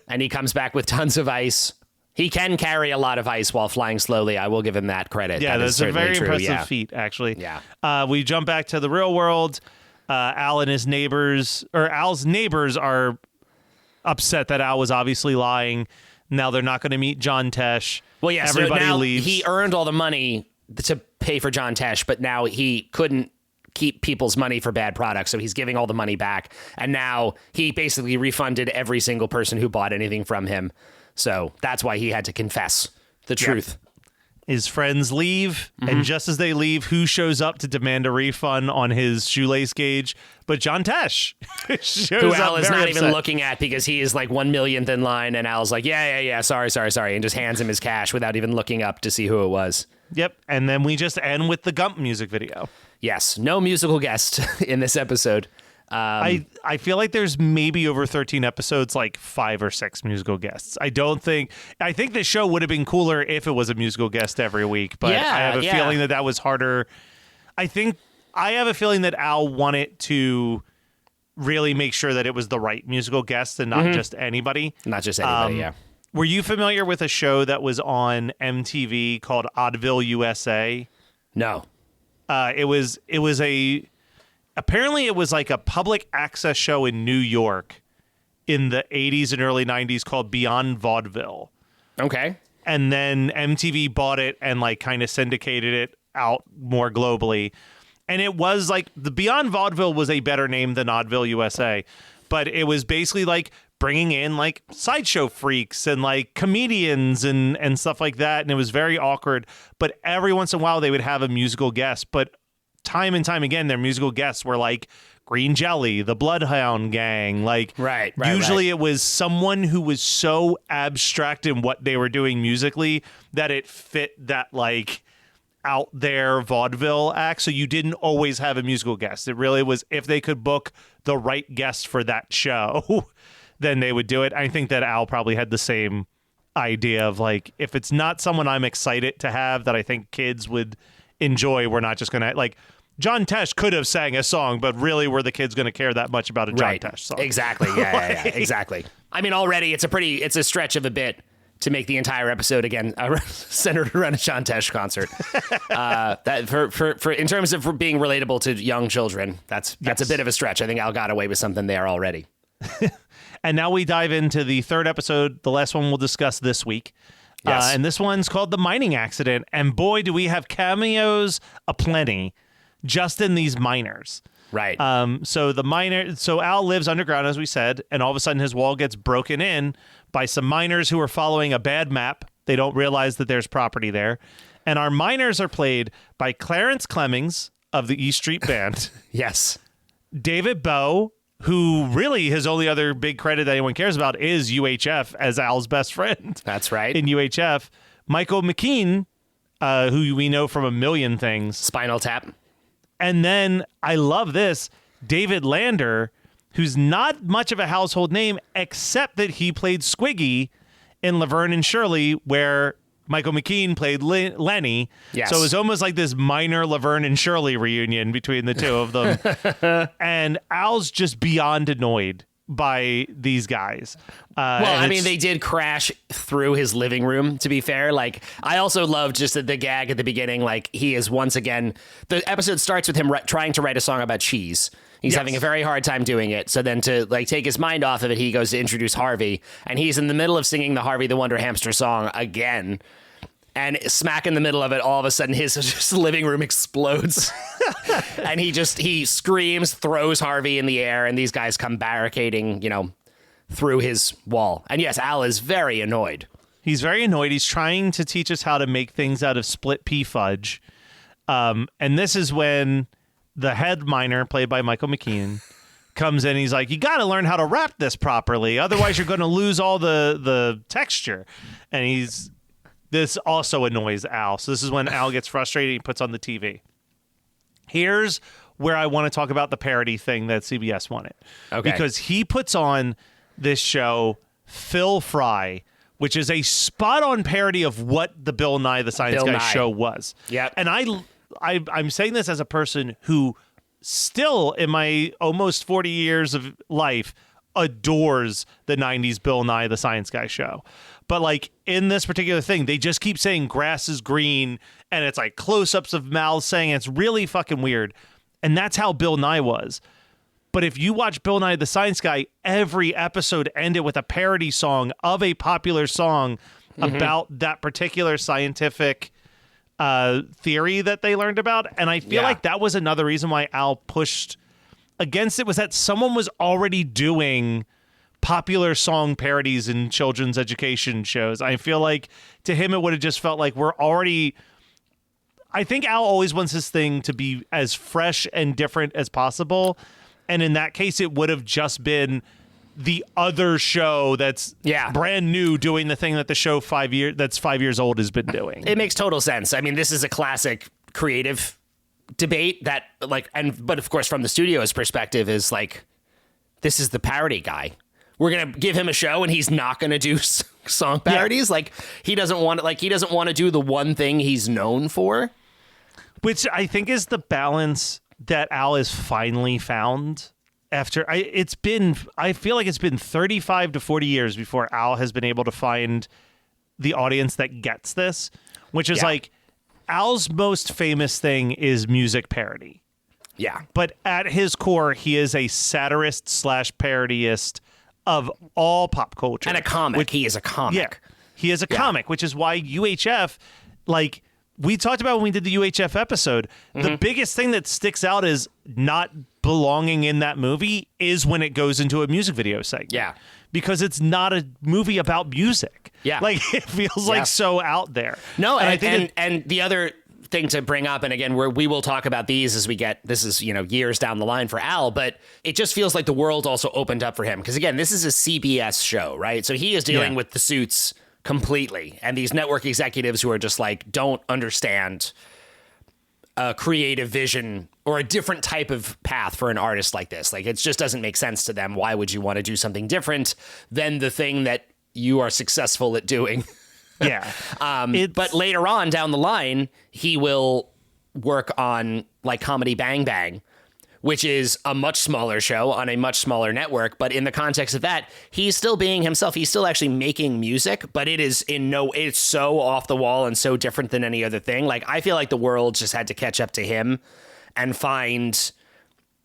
And he comes back with tons of ice. He can carry a lot of ice while flying slowly. I will give him that credit. Yeah, that is that's a very true. impressive feat, actually. Yeah. We jump back to the real world. Al and his neighbors, or Al's neighbors, are upset that Al was obviously lying. Now they're not going to meet John Tesh. Well, yes. Everybody now leaves. He earned all the money to pay for John Tesh, but now he couldn't keep people's money for bad products, so he's giving all the money back. And now he basically refunded every single person who bought anything from him. So that's why he had to confess the truth. His friends leave, and just as they leave, who shows up to demand a refund on his shoelace gauge? But John Tesh shows who up Al is very not upset. even looking at because he is like 1 millionth in line, and Al's like, yeah, sorry, and just hands him his cash without even looking up to see who it was. Yep, and then we just end with the Gump music video. Yes, no musical guest in this episode. I feel like there's maybe over 13 episodes, like 5 or 6 musical guests. I think this show would have been cooler if it was a musical guest every week, but I have a feeling that was harder. I have a feeling that Al wanted to really make sure that it was the right musical guest and not just anybody. Not just anybody, yeah. Were you familiar with a show that was on MTV called Oddville USA? No. Apparently it was like a public access show in New York in the 80s and early 90s called Beyond Vaudeville. Okay. And then MTV bought it and like kind of syndicated it out more globally. And it was like the Beyond Vaudeville was a better name than Oddville USA, but it was basically like bringing in like sideshow freaks and like comedians and stuff like that. And it was very awkward, but every once in a while they would have a musical guest, but time and time again, their musical guests were like Green Jelly, the Bloodhound Gang. Like, usually it was someone who was so abstract in what they were doing musically that it fit that like out there vaudeville act. So you didn't always have a musical guest. It really was if they could book the right guest for that show, then they would do it. I think that Al probably had the same idea of like, if it's not someone I'm excited to have that I think kids would enjoy, we're not just gonna like John Tesh could have sang a song, but really were the kids gonna care that much about a John Tesh song? Exactly. Yeah, exactly. I mean, already it's a stretch of a bit to make the entire episode again centered around a John Tesh concert. That for in terms of being relatable to young children, that's a bit of a stretch. I think Al got away with something there already. And now we dive into the third episode, the last one we'll discuss this week. Yes. And this one's called The Mining Accident. And boy, do we have cameos aplenty just in these miners. Right. So Al lives underground, as we said, and all of a sudden his wall gets broken in by some miners who are following a bad map. They don't realize that there's property there. And our miners are played by Clarence Clemmings of the E Street Band. Yes. David Bowe, who really his only other big credit that anyone cares about is UHF as Al's best friend. That's right. In UHF. Michael McKean, who we know from a million things. Spinal Tap. And then, I love this, David Lander, who's not much of a household name, except that he played Squiggy in Laverne and Shirley, where Michael McKean played Lenny. Yes. So it was almost like this minor Laverne and Shirley reunion between the two of them. And Al's just beyond annoyed by these guys. Well, I mean, they did crash through his living room, to be fair. Like, I also love just the gag at the beginning. Like, he is once again, the episode starts with him trying to write a song about cheese. He's having a very hard time doing it. So then to like take his mind off of it, he goes to introduce Harvey, and he's in the middle of singing the Harvey the Wonder Hamster song again. And smack in the middle of it, all of a sudden his just living room explodes. And he screams, throws Harvey in the air, and these guys come barricading, through his wall. And yes, Al is very annoyed. He's very annoyed. He's trying to teach us how to make things out of split pea fudge. And this is when the head miner, played by Michael McKean, comes in. He's like, you got to learn how to wrap this properly. Otherwise, you're going to lose all the texture. And this also annoys Al. So this is when Al gets frustrated. He puts on the TV. Here's where I want to talk about the parody thing that CBS wanted. Okay. Because he puts on this show, Phil Fry, which is a spot-on parody of what the Bill Nye the Science Guy show was. Yep. And I'm saying this as a person who still, in my almost 40 years of life, adores the 90s Bill Nye the Science Guy show. But like in this particular thing, they just keep saying grass is green, and it's like close-ups of mouths saying it's really fucking weird. And that's how Bill Nye was. But if you watch Bill Nye the Science Guy, every episode ended with a parody song of a popular song about that particular scientific theory that they learned about. And I feel like that was another reason why Al pushed against it, was that someone was already doing popular song parodies in children's education shows. I feel like to him, it would have just felt like we're already... I think Al always wants his thing to be as fresh and different as possible. And in that case, it would have just been the other show that's brand new doing the thing that the show 5 years old has been doing. It makes total sense. I mean, this is a classic creative debate that but of course from the studio's perspective is like, this is the parody guy. We're going to give him a show and he's not going to do song parodies. Like he doesn't want to do the one thing he's known for. Which I think is the balance that Al has finally found after I feel like it's been 35 to 40 years before Al has been able to find the audience that gets this, which is like Al's most famous thing is music parody. Yeah. But at his core, he is a satirist / parodyist of all pop culture. And a comic. He is a comic. Yeah. He is a comic, which is why UHF, like we talked about when we did the UHF episode, the biggest thing that sticks out is not belonging in that movie is when it goes into a music video segment. Yeah. Because it's not a movie about music. Yeah. Like it feels like so out there. No, and the other thing to bring up, and again, we will talk about these as we get, this is, years down the line for Al, but it just feels like the world also opened up for him. Because again, this is a CBS show, right? So he is dealing with the suits completely. And these network executives who are just like, don't understand a creative vision or a different type of path for an artist like this. Like, it just doesn't make sense to them. Why would you want to do something different than the thing that you are successful at doing? Yeah. But later on down the line, he will work on like Comedy Bang Bang, which is a much smaller show on a much smaller network. But in the context of that, he's still being himself. He's still actually making music, but it's so off the wall and so different than any other thing. Like, I feel like the world just had to catch up to him and find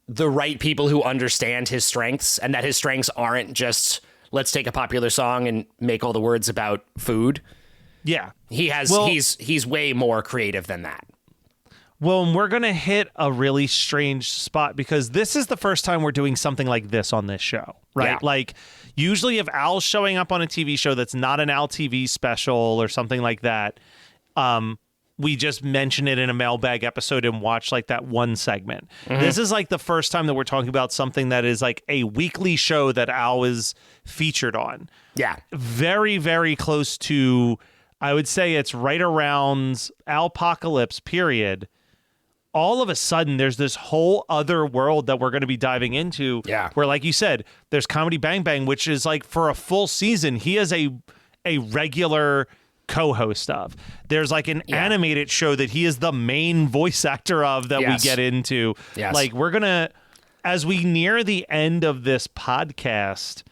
the right people who understand his strengths, and that his strengths aren't just, let's take a popular song and make all the words about food. Yeah. He's way more creative than that. Well, and we're going to hit a really strange spot because this is the first time we're doing something like this on this show, right? Yeah. Like, usually if Al's showing up on a TV show that's not an Al TV special or something like that, we just mention it in a mailbag episode and watch like that one segment. This is like the first time that we're talking about something that is like a weekly show that Al is featured on. Yeah. Very, very close to, I would say it's right around Alpocalypse period. All of a sudden, there's this whole other world that we're going to be diving into. Yeah. Where, like you said, there's Comedy Bang Bang, which is like for a full season, he is a regular co-host of. There's like an animated show that he is the main voice actor of that we get into. Yes. Like, we're going to, as we near the end of this podcast,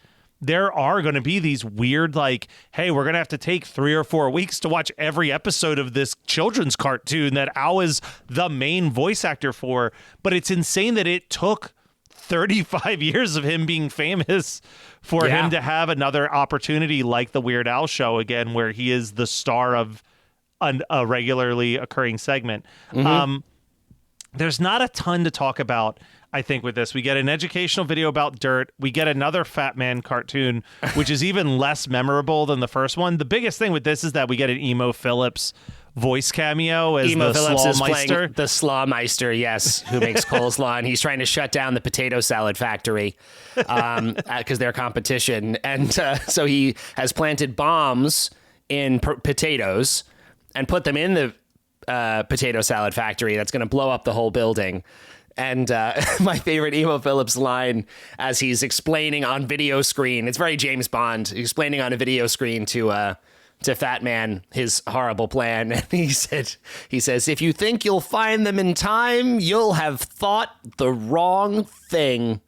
there are going to be these weird, like, hey, we're going to have to take 3 or 4 weeks to watch every episode of this children's cartoon that Al is the main voice actor for. But it's insane that it took 35 years of him being famous for him to have another opportunity like the Weird Al show again, where he is the star of a regularly occurring segment. There's not a ton to talk about, I think, with this. We get an educational video about dirt. We get another Fat Man cartoon, which is even less memorable than the first one. The biggest thing with this is that we get an Emo Phillips voice cameo as Emo the Phillips is Slawmeister. playing the Slawmeister, yes, who makes coleslaw, and he's trying to shut down the potato salad factory because they're competition. And so he has planted bombs in potatoes and put them in the potato salad factory that's going to blow up the whole building. And my favorite Emo Phillips line as he's explaining on video screen, it's very James Bond, explaining on a video screen to Fat Man his horrible plan. And he says, if you think you'll find them in time, you'll have thought the wrong thing.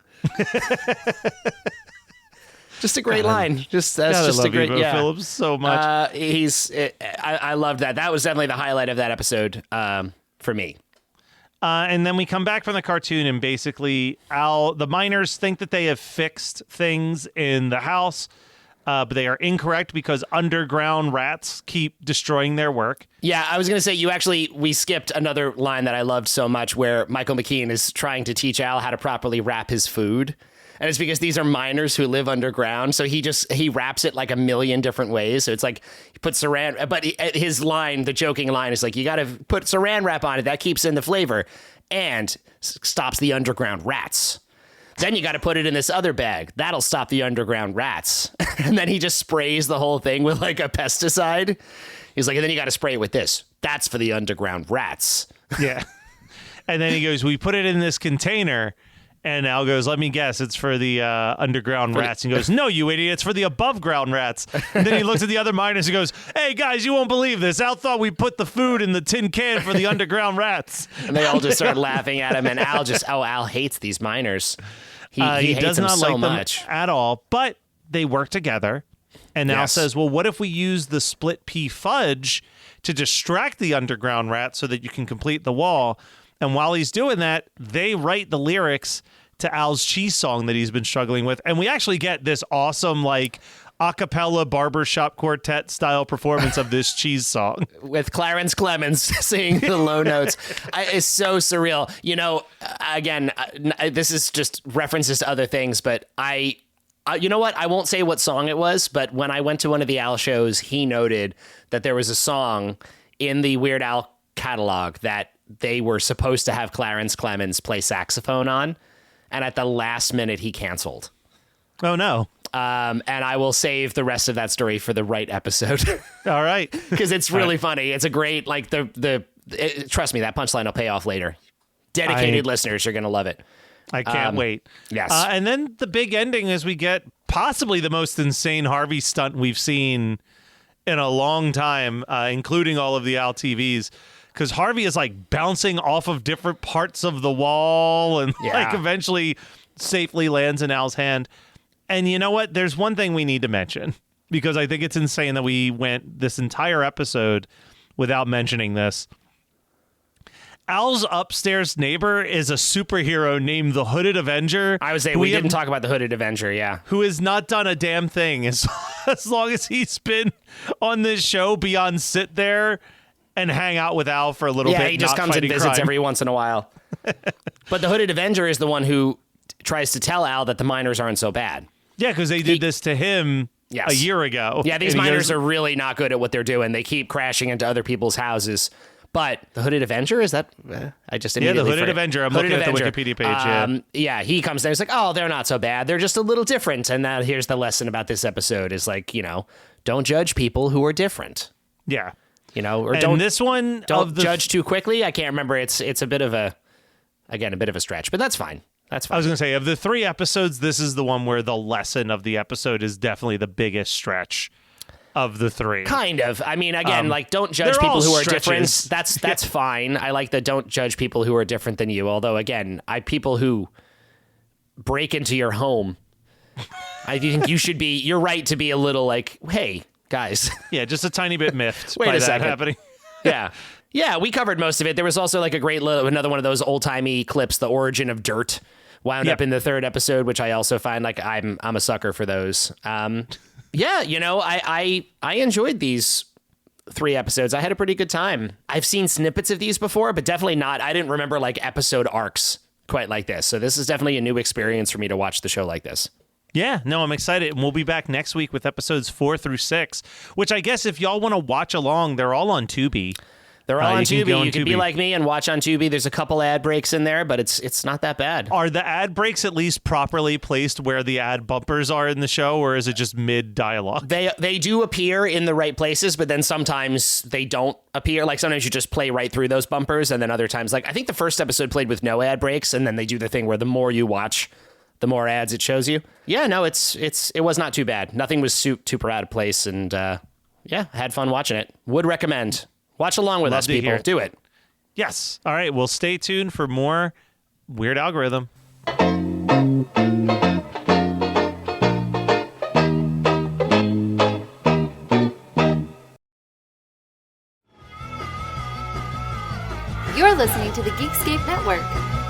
Just a great line. That's God, just I love a great. Ebo Phillips so much. I loved that. That was definitely the highlight of that episode for me. And then we come back from the cartoon, and basically, the miners think that they have fixed things in the house, but they are incorrect because underground rats keep destroying their work. Yeah, I was going to say, we skipped another line that I loved so much where Michael McKean is trying to teach Al how to properly wrap his food. And it's because these are miners who live underground. So he wraps it like a million different ways. So it's like he puts saran, but his line, the joking line is like, you got to put saran wrap on it. That keeps in the flavor and stops the underground rats. Then you got to put it in this other bag. That'll stop the underground rats. And then he just sprays the whole thing with like a pesticide. He's like, and then you got to spray it with this. That's for the underground rats. Yeah. And then he goes, we put it in this container. And Al goes, let me guess, it's for the underground rats. And he goes, no, you idiot, it's for the above ground rats. And then he looks at the other miners and goes, hey, guys, you won't believe this. Al thought we put the food in the tin can for the underground rats. And they all just start laughing at him. And Al hates these miners. He hates does them not so like much. them at all. But they work together. And Al Yes. says, well, what if we use the split pea fudge to distract the underground rat so that you can complete the wall? And while he's doing that, they write the lyrics to Al's cheese song that he's been struggling with. And we actually get this awesome, like, a cappella barbershop quartet style performance of this cheese song. With Clarence Clemens singing the low notes. It's so surreal. You know, again, this is just references to other things, but you know what? I won't say what song it was, but when I went to one of the Al shows, he noted that there was a song in the Weird Al catalog that they were supposed to have Clarence Clemens play saxophone on. And at the last minute, he canceled. Oh, no. And I will save the rest of that story for the right episode. All right. Because it's really funny. It's a great, like, trust me, that punchline will pay off later. Dedicated listeners are going to love it. I can't wait. Yes. And then the big ending is we get possibly the most insane Harvey stunt we've seen in a long time, including all of the Al TVs. Because Harvey is like bouncing off of different parts of the wall and like eventually safely lands in Al's hand. And you know what? There's one thing we need to mention because I think it's insane that we went this entire episode without mentioning this. Al's upstairs neighbor is a superhero named the Hooded Avenger. I was saying we didn't talk about the Hooded Avenger, yeah. Who has not done a damn thing as long as he's been on this show beyond sit there and hang out with Al for a little bit. Yeah, he just comes and visits crime every once in a while. But the Hooded Avenger is the one who tries to tell Al that the miners aren't so bad. Yeah, because they did this to him a year ago. Yeah, these miners are really not good at what they're doing. They keep crashing into other people's houses. But the Hooded Avenger, is that? I just immediately the Hooded Avenger. I'm looking at the Wikipedia page. Yeah, he comes there. He's like, oh, they're not so bad. They're just a little different. And now here's the lesson about this episode is like, you know, don't judge people who are different. Yeah. You know, or don't judge too quickly. I can't remember. It's a bit of a stretch, but that's fine. That's fine. I was going to say, of the 3 episodes, this is the one where the lesson of the episode is definitely the biggest stretch of the 3. Kind of. I mean, again, like, don't judge people who are different. That's fine. I like that don't judge people who are different than you. Although, again, people who break into your home, I think you're right to be a little like, hey, guys. Yeah, just a tiny bit miffed Wait by a that second. happening. Yeah. Yeah, we covered most of it. There was also like a great another one of those old-timey clips, The Origin of Dirt, wound up in the 3rd episode, which I also find like I'm a sucker for those. Yeah, you know, I enjoyed these 3 episodes. I had a pretty good time. I've seen snippets of these before, but definitely not. I didn't remember like episode arcs quite like this. So this is definitely a new experience for me to watch the show like this. Yeah, no, I'm excited. And we'll be back next week with episodes 4 through 6, which I guess if y'all want to watch along, they're all on Tubi. They're all on Tubi. You can Tubi. be like me and watch on Tubi. There's a couple ad breaks in there, but it's not that bad. Are the ad breaks at least properly placed where the ad bumpers are in the show, or is it just mid-dialogue? They do appear in the right places, but then sometimes they don't appear. Like sometimes you just play right through those bumpers, and then other times, like I think the first episode played with no ad breaks, and then they do the thing where the more you watch, the more ads it shows you. Yeah, no, it was not too bad. Nothing was super out of place, and yeah, had fun watching it. Would recommend. Watch along with us, people. Do it. Yes. All right. Well, stay tuned for more Weird Algorithm. You're listening to the Geekscape Network.